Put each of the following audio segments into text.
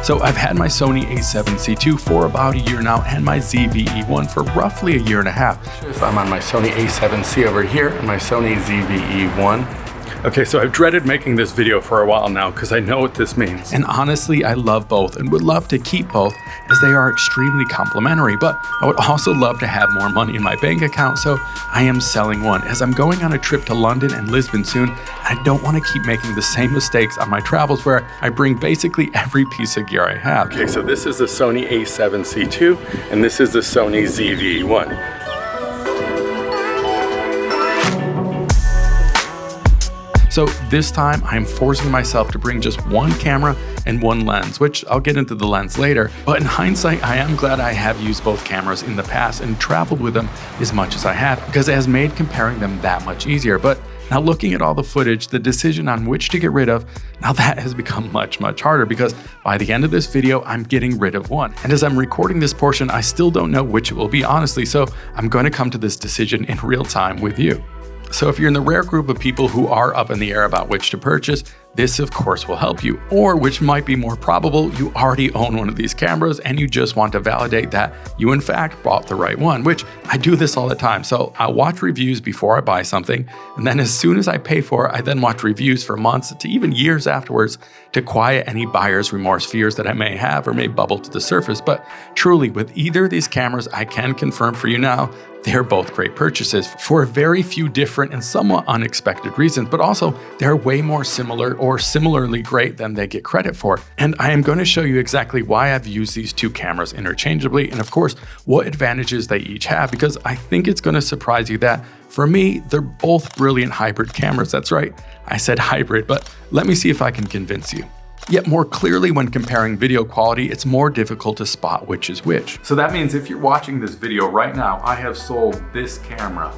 So I've had my Sony A7C II for about a year now and my ZV-E1 for roughly a year and a half. So I'm on my Sony A7C over here and my Sony ZV-E1. Okay, so I've dreaded making this video for a while now because I know what this means. And honestly, I love both and would love to keep both as they are extremely complementary, but I would also love to have more money in my bank account, so I am selling one as I'm going on a trip to London and Lisbon soon. I don't want to keep making the same mistakes on my travels where I bring basically every piece of gear I have. Okay, so this is the Sony A7C II and this is the Sony ZV-E1. So this time I'm forcing myself to bring just one camera and one lens, which I'll get into the lens later. But in hindsight, I am glad I have used both cameras in the past and traveled with them as much as I have because it has made comparing them that much easier. But now looking at all the footage, the decision on which to get rid of, now that has become much harder because by the end of this video, I'm getting rid of one. And as I'm recording this portion, I still don't know which it will be, honestly. So I'm going to come to this decision in real time with you. So if you're in the rare group of people who are up in the air about which to purchase, this of course will help you. Or which might be more probable, you already own one of these cameras and you just want to validate that you in fact bought the right one, which I do this all the time. So I'll watch reviews before I buy something. And then as soon as I pay for it, I then watch reviews for months to even years afterwards to quiet any buyer's remorse fears that I may have or may bubble to the surface. But truly with either of these cameras, I can confirm for you now, they're both great purchases for very few different and somewhat unexpected reasons, but also they're way more similar or similarly great than they get credit for. And I am going to show you exactly why I've used these two cameras interchangeably and of course what advantages they each have, because I think it's going to surprise you that for me, they're both brilliant hybrid cameras. That's right, I said hybrid, but let me see if I can convince you. Yet more clearly when comparing video quality, it's more difficult to spot which is which. So that means if you're watching this video right now, I have sold this camera.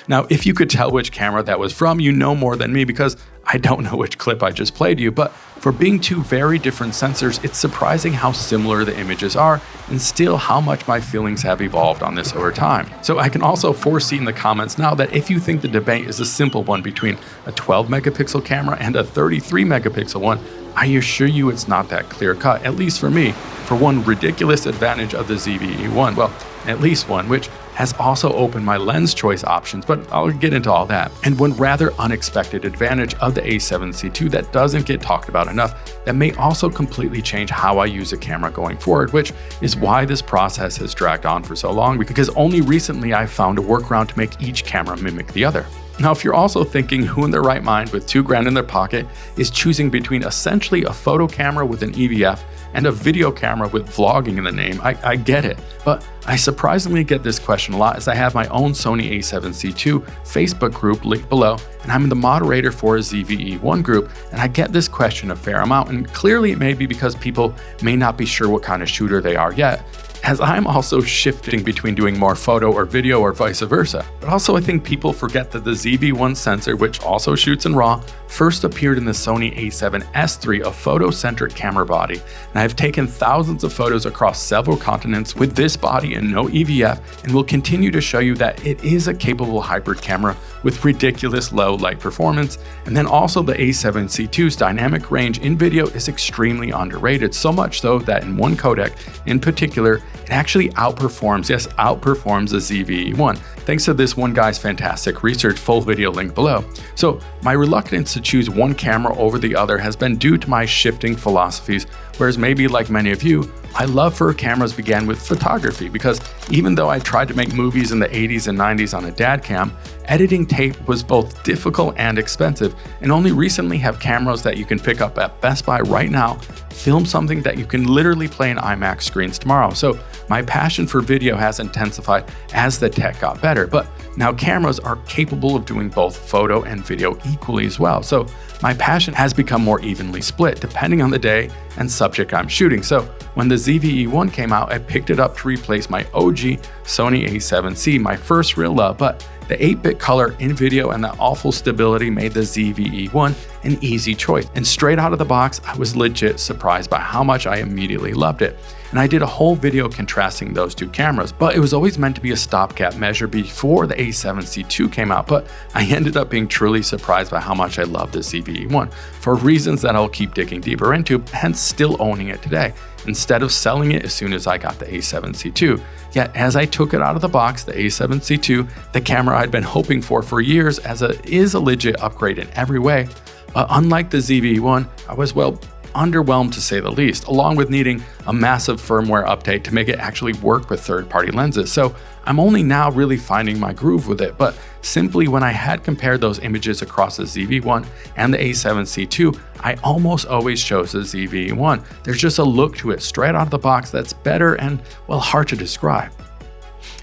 Now, if you could tell which camera that was from, you know more than me because I don't know which clip I just played you, but for being two very different sensors, it's surprising how similar the images are and still how much my feelings have evolved on this over time. So I can also foresee in the comments now that if you think the debate is a simple one between a 12 megapixel camera and a 33 megapixel one, I assure you it's not that clear cut, at least for me, for one ridiculous advantage of the ZV-E1, well, at least one, which has also opened my lens choice options, but I'll get into all that. And one rather unexpected advantage of the A7C II that doesn't get talked about enough that may also completely change how I use a camera going forward, which is why this process has dragged on for so long, because only recently I found a workaround to make each camera mimic the other. Now, if you're also thinking who in their right mind with $2 in their pocket is choosing between essentially a photo camera with an EVF and a video camera with vlogging in the name, I get it. But I surprisingly get this question a lot as I have my own Sony A7C II Facebook group linked below, and I'm the moderator for a ZV-E1 group, and I get this question a fair amount, and clearly it may be because people may not be sure what kind of shooter they are yet, as I'm also shifting between doing more photo or video or vice versa. But also I think people forget that the ZV-1 sensor, which also shoots in RAW, first appeared in the Sony A7S III, a photo-centric camera body. And I've taken thousands of photos across several continents with this body and no EVF, and will continue to show you that it is a capable hybrid camera with ridiculous low light performance. And then also the A7C II's dynamic range in video is extremely underrated, so much so that in one codec in particular, it actually outperforms the ZV-E1, thanks to this one guy's fantastic research, full video link below. So my reluctance to choose one camera over the other has been due to my shifting philosophies, whereas maybe like many of you, my love for cameras began with photography, because even though I tried to make movies in the 80s and 90s on a dad cam, editing tape was both difficult and expensive, and only recently have cameras that you can pick up at Best Buy right now film something that you can literally play in IMAX screens tomorrow. So my passion for video has intensified as the tech got better, but now cameras are capable of doing both photo and video equally as well. So my passion has become more evenly split depending on the day and subject I'm shooting. So when the ZV-E1 came out, I picked it up to replace my OG Sony A7Cii, my first real love, but the 8-bit color in video and the awful stability made the ZV-E1 an easy choice. And straight out of the box, I was legit surprised by how much I immediately loved it. And I did a whole video contrasting those two cameras, but it was always meant to be a stopgap measure before the A7C II came out, but I ended up being truly surprised by how much I love the ZV-E1 for reasons that I'll keep digging deeper into, hence still owning it today, instead of selling it as soon as I got the A7C II. Yet as I took it out of the box, the A7C II, the camera I'd been hoping for years, as it is a legit upgrade in every way, but unlike the ZV-E1, I was, well, underwhelmed to say the least, along with needing a massive firmware update to make it actually work with third-party lenses. So I'm only now really finding my groove with it, but simply when I had compared those images across the ZV-E1 and the A7C II, I almost always chose the ZV-E1. There's just a look to it straight out of the box that's better and, well, hard to describe.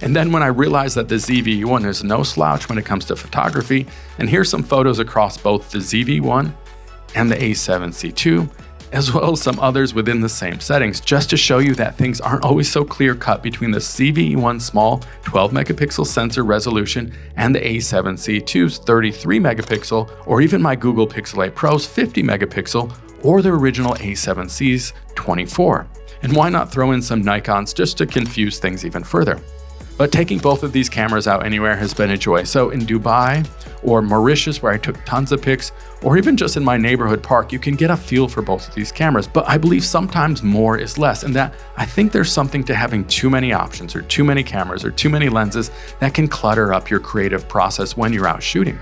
And then when I realized that the ZV-E1 is no slouch when it comes to photography, and here's some photos across both the ZV-E1 and the A7C II, as well as some others within the same settings, just to show you that things aren't always so clear-cut between the ZV-E1 small 12 megapixel sensor resolution and the A7C II's 33 megapixel, or even my Google Pixel 8 Pro's 50 megapixel, or the original A7C's 24. And why not throw in some Nikons just to confuse things even further? But taking both of these cameras out anywhere has been a joy. So in Dubai or Mauritius, where I took tons of pics, or even just in my neighborhood park, you can get a feel for both of these cameras. But I believe sometimes more is less, and that I think there's something to having too many options or too many cameras or too many lenses that can clutter up your creative process when you're out shooting.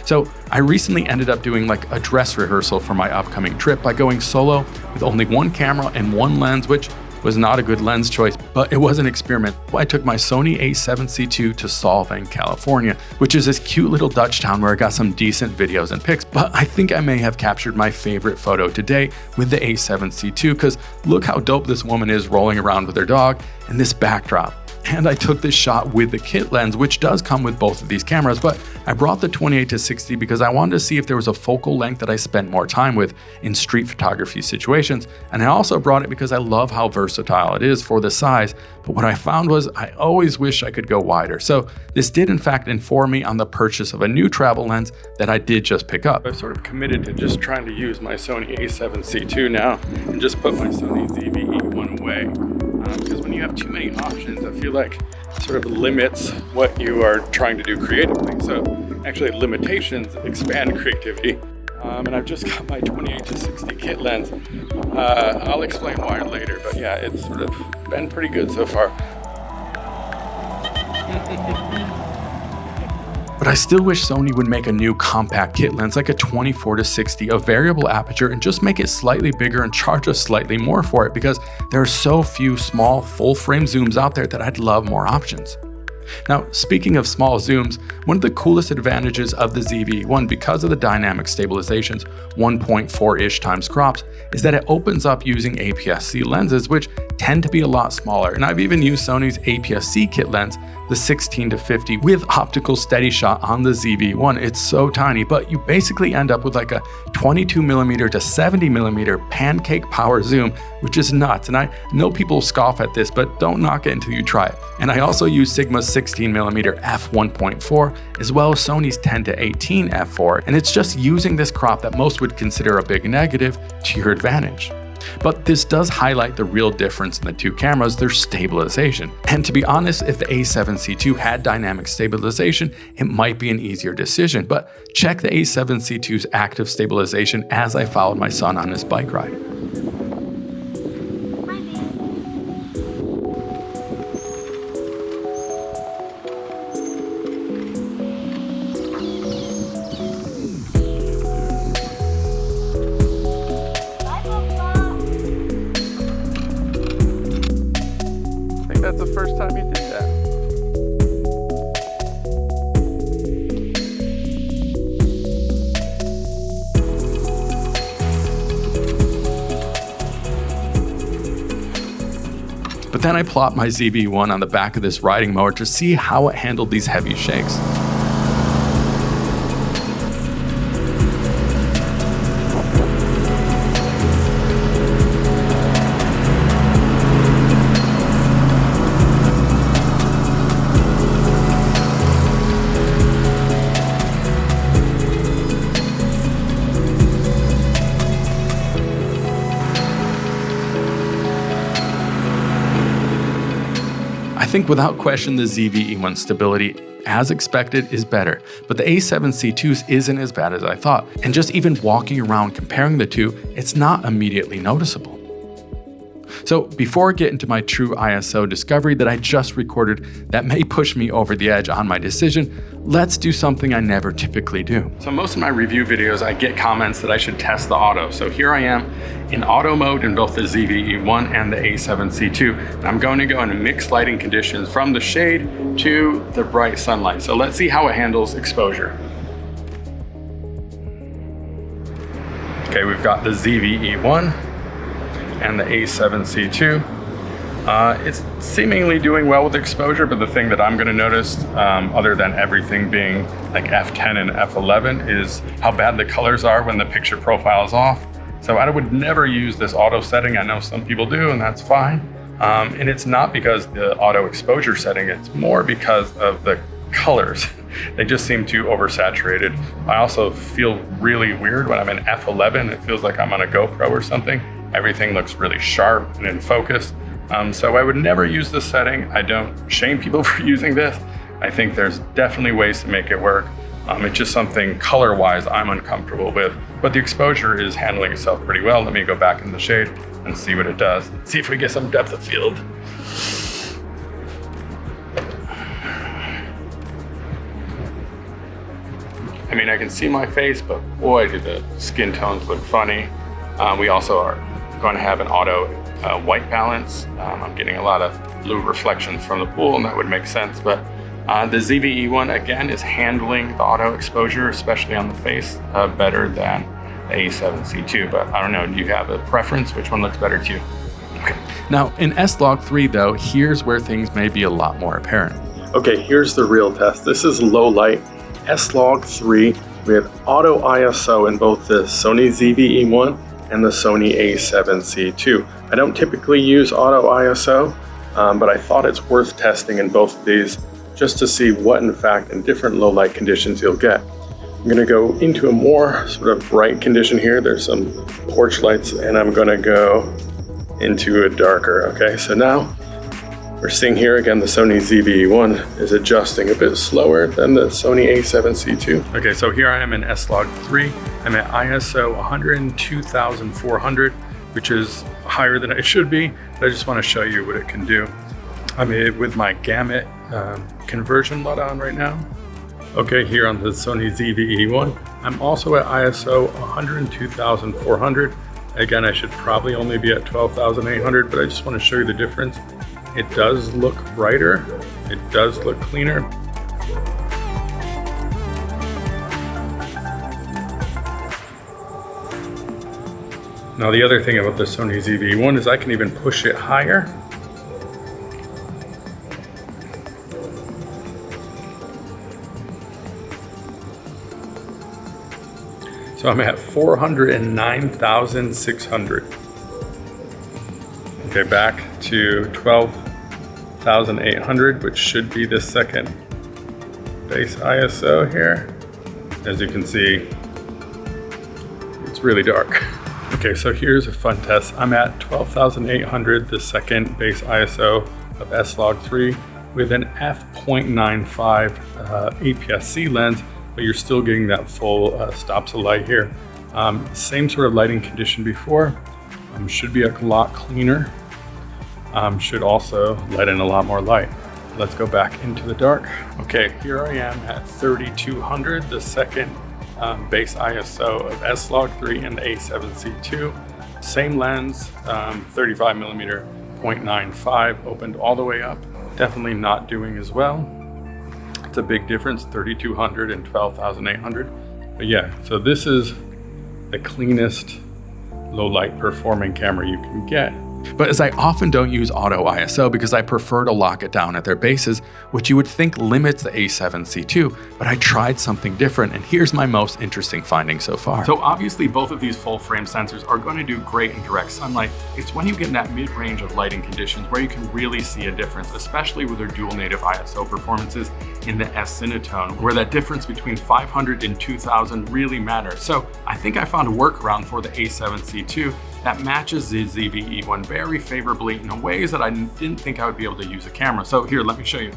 So I recently ended up doing like a dress rehearsal for my upcoming trip by going solo with only one camera and one lens, which was not a good lens choice, but it was an experiment. I took my Sony A7Cii II to Solvang, California, which is this cute little Dutch town where I got some decent videos and pics, but I think I may have captured my favorite photo today with the A7Cii II, because look how dope this woman is rolling around with her dog and this backdrop. And I took this shot with the kit lens, which does come with both of these cameras, but I brought the 28-60 because I wanted to see if there was a focal length that I spent more time with in street photography situations. And I also brought it because I love how versatile it is for the size, but what I found was I always wish I could go wider. So this did in fact inform me on the purchase of a new travel lens that I did just pick up. I've sort of committed to just trying to use my Sony A7Cii II now and just put my Sony ZV-E1 away. Because when you have too many options, I feel like it sort of limits what you are trying to do creatively. So actually limitations expand creativity. And I've just got my 28-60 kit lens. I'll explain why later, but yeah, it's sort of been pretty good so far. But I still wish Sony would make a new compact kit lens like a 24-60 of variable aperture and just make it slightly bigger and charge us slightly more for it, because there are so few small full frame zooms out there that I'd love more options. Now, speaking of small zooms, one of the coolest advantages of the ZV-E1 because of the dynamic stabilization's 1.4-ish times crops is that it opens up using APS-C lenses, which tend to be a lot smaller. And I've even used Sony's APS-C kit lens, the 16-50 with optical steady shot on the ZV-E1. It's so tiny, but you basically end up with like a 22mm to 70mm pancake power zoom, which is nuts. And I know people scoff at this, but don't knock it until you try it. And I also use Sigma's 16mm f1.4 as well as Sony's 10-18 f4, and it's just using this crop that most would consider a big negative to your advantage. But this does highlight the real difference in the two cameras, their stabilization. And to be honest, if the A7Cii II had dynamic stabilization, it might be an easier decision. But check the A7Cii II's active stabilization as I followed my son on his bike ride. That's the first time you did that. But then I plopped my ZV-E1 on the back of this riding mower to see how it handled these heavy shakes. think without question the ZV-E1 stability, as expected, is better, but the A7C II's isn't as bad as I thought, and just even walking around comparing the two, it's not immediately noticeable. So before I get into my true ISO discovery that I just recorded that may push me over the edge on my decision, let's do something I never typically do. So most of my review videos, I get comments that I should test the auto. So here I am in auto mode in both the ZV-E1 and the A7C II. And I'm going to go into mixed lighting conditions from the shade to the bright sunlight. So let's see how it handles exposure. Okay, we've got the ZV-E1 and the A7C II. It's seemingly doing well with exposure, but the thing that I'm gonna notice, other than everything being like F10 and F11, is how bad the colors are when the picture profile is off. So I would never use this auto setting. I know some people do, and that's fine. And it's not because the auto exposure setting, it's more because of the colors. They just seem too oversaturated. I also feel really weird when I'm in F11. It feels like I'm on a GoPro or something. Everything looks really sharp and in focus. So I would never use this setting. I don't shame people for using this. I think there's definitely ways to make it work. It's just something color-wise I'm uncomfortable with, but the exposure is handling itself pretty well. Let me go back in the shade and see what it does. See if we get some depth of field. I mean, I can see my face, but boy, do the skin tones look funny. We also are going to have an auto white balance. I'm getting a lot of blue reflections from the pool, and that would make sense. But the ZV-E1, again, is handling the auto exposure, especially on the face, better than the A7C II. But I don't know, do you have a preference? Which one looks better to you? Okay. Now, in S-Log3, though, here's where things may be a lot more apparent. Okay, here's the real test. This is low light, S-Log3. We have auto ISO in both the Sony ZV-E1 and the Sony A7Cii II. I don't typically use auto ISO, but I thought it's worth testing in both of these just to see what, in fact, in different low light conditions you'll get. I'm gonna go into a more sort of bright condition here. There's some porch lights, and I'm gonna go into a darker, okay? So now we're seeing here again, the Sony ZV-E1 is adjusting a bit slower than the Sony A7C II. Okay, so here I am in S-Log3. I'm at ISO 102,400, which is higher than it should be, but I just want to show you what it can do. I'm with my GAMUT conversion LUT on right now. Okay, here on the Sony ZV-E1, I'm also at ISO 102,400. Again, I should probably only be at 12,800, but I just want to show you the difference. It does look brighter, it does look cleaner. Now the other thing about the Sony ZV-E1 is I can even push it higher. So I'm at 409,600. Okay, back to 12,800, which should be the second base ISO here. As you can see, it's really dark. Okay, so here's a fun test. I'm at 12,800, the second base ISO of S-Log3 with an f.95 APS-C lens, but you're still getting that full stops of light here. Same sort of lighting condition before. Should be a lot cleaner. Should also let in a lot more light. Let's go back into the dark. Okay, here I am at 3,200, the second base ISO of S-Log3 and the A7C II. Same lens, 35mm 0.95, opened all the way up. Definitely not doing as well. It's a big difference, 3,200 and 12,800. But yeah, so this is the cleanest low light performing camera you can get. But as I often don't use auto ISO because I prefer to lock it down at their bases, which you would think limits the A7C II, but I tried something different, and here's my most interesting finding so far. So obviously both of these full frame sensors are going to do great in direct sunlight. It's when you get in that mid-range of lighting conditions where you can really see a difference, especially with their dual native ISO performances in the S-Cinetone, where that difference between 500 and 2000 really matters. So I think I found a workaround for the A7C II that matches the ZV-E1 very favorably in ways that I didn't think I would be able to use a camera. So here, let me show you.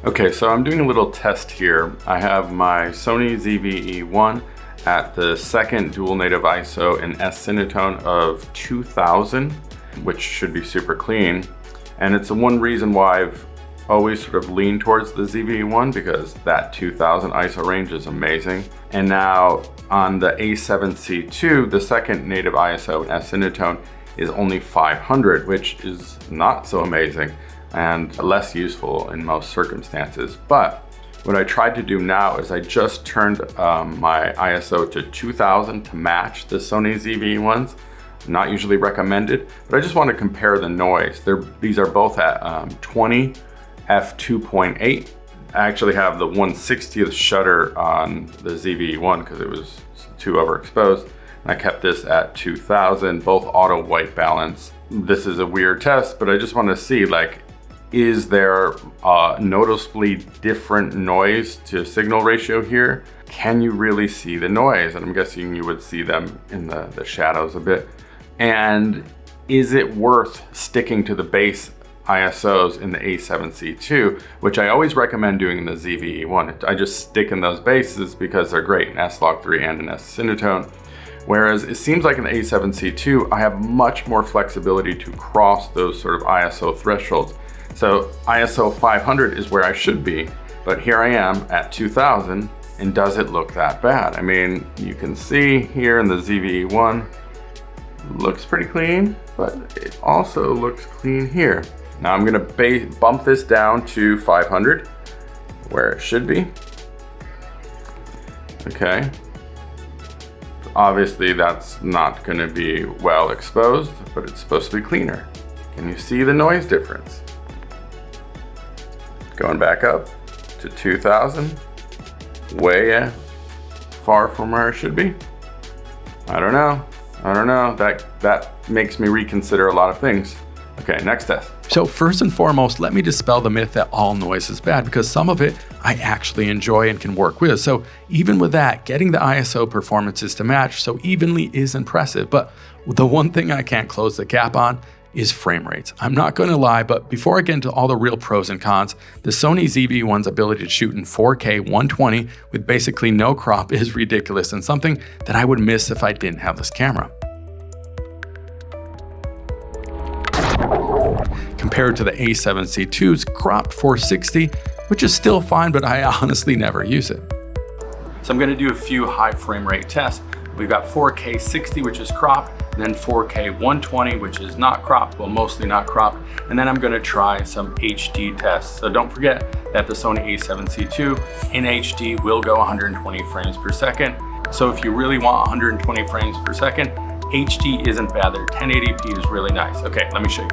Okay, so I'm doing a little test here. I have my Sony ZV-E1 at the second dual native ISO and S-Cinetone of 2000, which should be super clean. And it's the one reason why I've always sort of leaned towards the ZV-E1, because that 2000 ISO range is amazing. And now on the A7C II, the second native ISO and S-Cinetone is only 500, which is not so amazing and less useful in most circumstances. But what I tried to do now is I just turned my ISO to 2000 to match the Sony ZV-E1s. Not usually recommended, but I just want to compare the noise. These are both at 20 f2.8. I actually have the 1/60th shutter on the ZV-E1 because it was too overexposed. And I kept this at 2000, both auto white balance. This is a weird test, but I just want to see, like, is there a noticeably different noise to signal ratio here? Can you really see the noise? And I'm guessing you would see them in the shadows a bit. And is it worth sticking to the base ISOs in the A7C II, which I always recommend doing in the ZV-E1. I just stick in those bases because they're great in S-Log3 and in S-Cinetone. Whereas it seems like in the A7C II, I have much more flexibility to cross those sort of ISO thresholds. So ISO 500 is where I should be, but here I am at 2000, and does it look that bad? I mean, you can see here in the ZV-E1, looks pretty clean, but it also looks clean here. Now I'm gonna bump this down to 500, where it should be. Okay. Obviously that's not gonna be well exposed, but it's supposed to be cleaner. Can you see the noise difference? Going back up to 2000, way far from where it should be. I don't know. That makes me reconsider a lot of things. Okay, next test. So first and foremost, let me dispel the myth that all noise is bad, because some of it I actually enjoy and can work with. So even with that, getting the ISO performances to match so evenly is impressive. But the one thing I can't close the gap on is frame rates. I'm not going to lie, but before I get into all the real pros and cons, the Sony ZV-E1's ability to shoot in 4K 120 with basically no crop is ridiculous, and something that I would miss if I didn't have this camera. Compared to the A7C II's cropped 460, which is still fine, but I honestly never use it. So I'm going to do a few high frame rate tests. We've got 4K 60, which is cropped, and then 4K 120, which is not cropped, well, mostly not cropped. And then I'm going to try some HD tests. So don't forget that the Sony A7C II in HD will go 120 frames per second. So if you really want 120 frames per second, HD isn't bad there. 1080p is really nice. Okay, let me show you.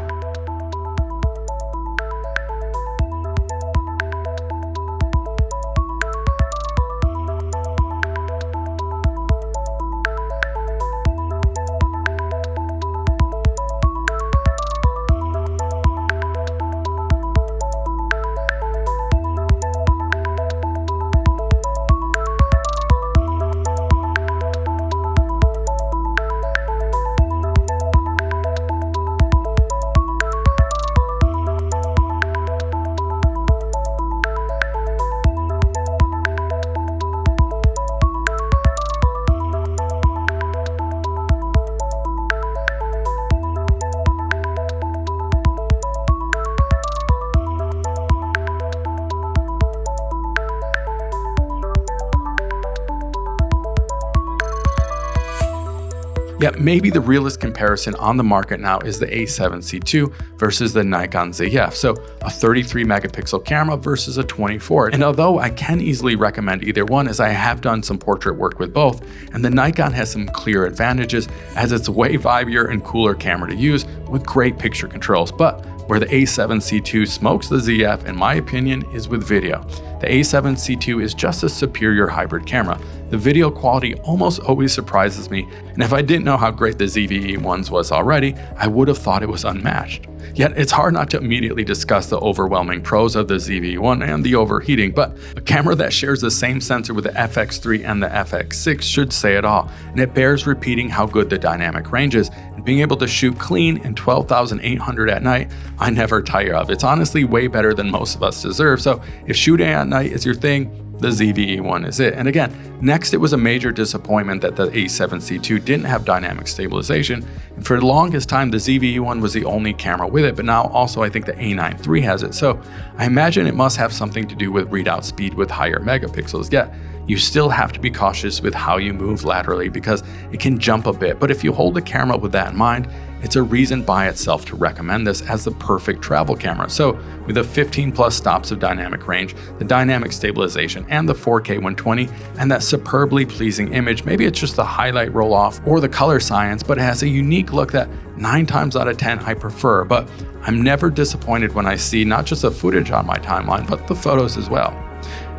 Yet maybe the realest comparison on the market now is the A7C II versus the Nikon ZF. So a 33 megapixel camera versus a 24. And although I can easily recommend either one, as I have done some portrait work with both, and the Nikon has some clear advantages as it's a way vibier and cooler camera to use with great picture controls. But where the A7C II smokes the ZF, in my opinion, is with video. The A7C II is just a superior hybrid camera. The video quality almost always surprises me, and if I didn't know how great the ZV-E1's was already, I would have thought it was unmatched. Yet it's hard not to immediately discuss the overwhelming pros of the ZV-E1 and the overheating, but a camera that shares the same sensor with the FX3 and the FX6 should say it all, and it bears repeating how good the dynamic range is. And being able to shoot clean in 12,800 at night, I never tire of. It's honestly way better than most of us deserve. So if shooting at night is your thing, the ZV-E1 is it. And again, next it was a major disappointment that the A7C II didn't have dynamic stabilization. And for the longest time, the ZV-E1 was the only camera with it, but now also I think the A9 III has it. So I imagine it must have something to do with readout speed with higher megapixels. Yet, you still have to be cautious with how you move laterally because it can jump a bit. But if you hold the camera with that in mind, it's a reason by itself to recommend this as the perfect travel camera. So with the 15 plus stops of dynamic range, the dynamic stabilization, and the 4K 120, and that superbly pleasing image, maybe it's just the highlight roll off or the color science, but it has a unique look that 9 times out of 10 I prefer. But I'm never disappointed when I see not just the footage on my timeline, but the photos as well.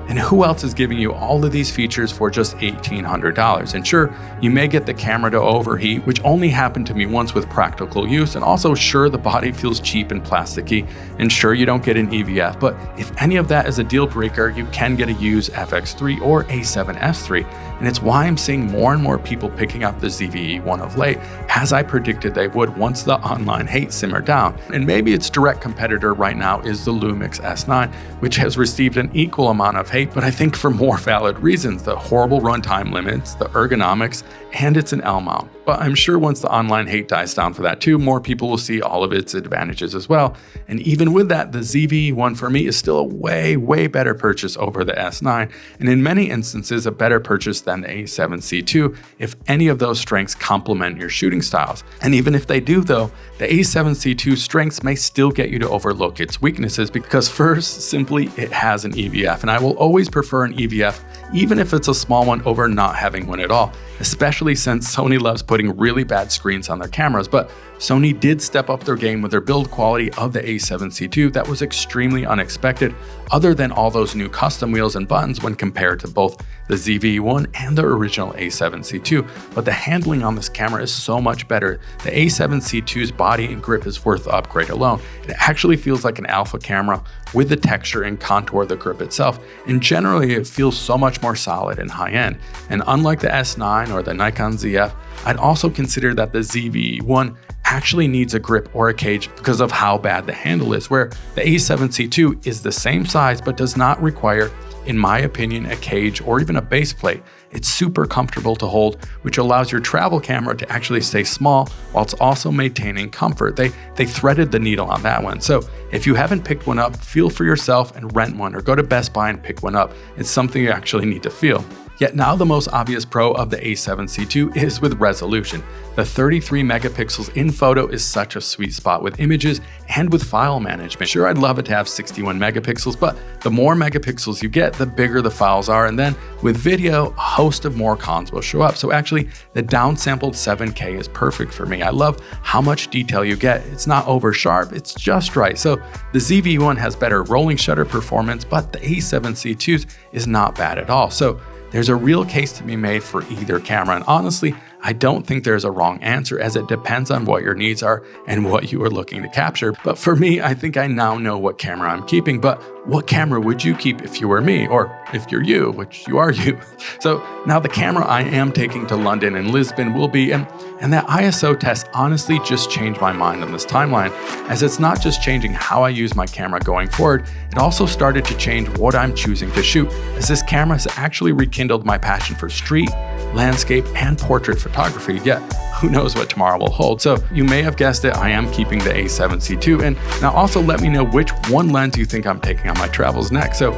And who else is giving you all of these features for just $1,800? And sure, you may get the camera to overheat, which only happened to me once with practical use. And also, sure, the body feels cheap and plasticky. And sure, you don't get an EVF. But if any of that is a deal breaker, you can get a used FX3 or A7S3. And it's why I'm seeing more and more people picking up the ZV-E1 of late, as I predicted they would once the online hate simmered down. And maybe its direct competitor right now is the Lumix S9, which has received an equal amount of hate, but I think for more valid reasons: the horrible runtime limits, the ergonomics, and it's an L mount. But I'm sure once the online hate dies down for that too, more people will see all of its advantages as well. And even with that, the ZV-E1 for me is still a way better purchase over the S9, and in many instances a better purchase than the A7C II if any of those strengths complement your shooting styles. And even if they do though, the A7C II strengths may still get you to overlook its weaknesses because first, simply it has an EVF, and I will always prefer an EVF even if it's a small one over not having one at all, especially since Sony loves putting really bad screens on their cameras. But Sony did step up their game with their build quality of the A7C II that was extremely unexpected, other than all those new custom wheels and buttons when compared to both the ZV-E1 and the original A7C II. But the handling on this camera is so much better. The A7C II's body and grip is worth the upgrade alone. It actually feels like an alpha camera with the texture and contour of the grip itself, and generally it feels so much more solid and high-end. And unlike the S9 or the Nikon ZF, I'd also consider that the ZV-E1 actually needs a grip or a cage because of how bad the handle is, where the A7C II is the same size but does not require, in my opinion, a cage or even a base plate. It's super comfortable to hold, which allows your travel camera to actually stay small while it's also maintaining comfort. They threaded the needle on that one. So if you haven't picked one up, feel for yourself and rent one, or go to Best Buy and pick one up. It's something you actually need to feel. Yet now the most obvious pro of the A7C II is with resolution. The 33 megapixels in photo is such a sweet spot with images and with file management. Sure, I'd love it to have 61 megapixels, but the more megapixels you get, the bigger the files are. And then with video, a host of more cons will show up. So actually, the downsampled 7K is perfect for me. I love how much detail you get. It's not over sharp, it's just right. So the ZV-E1 has better rolling shutter performance, but the A7C II's is not bad at all. So there's a real case to be made for either camera, and honestly, I don't think there's a wrong answer, as it depends on what your needs are and what you are looking to capture. But for me, I think I now know what camera I'm keeping, but what camera would you keep if you were me, or if you're you, which you are you? So now the camera I am taking to London and Lisbon will be, and that ISO test honestly just changed my mind on this timeline, as it's not just changing how I use my camera going forward, it also started to change what I'm choosing to shoot, as this camera has actually rekindled my passion for street, landscape, and portrait photography. Yet who knows what tomorrow will hold. So you may have guessed it, I am keeping the A7C II. And now also let me know which one lens you think I'm taking on my travels next. So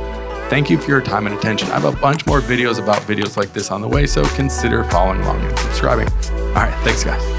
thank you for your time and attention. I have a bunch more videos about videos like this on the way, so consider following along and subscribing. All right, thanks guys.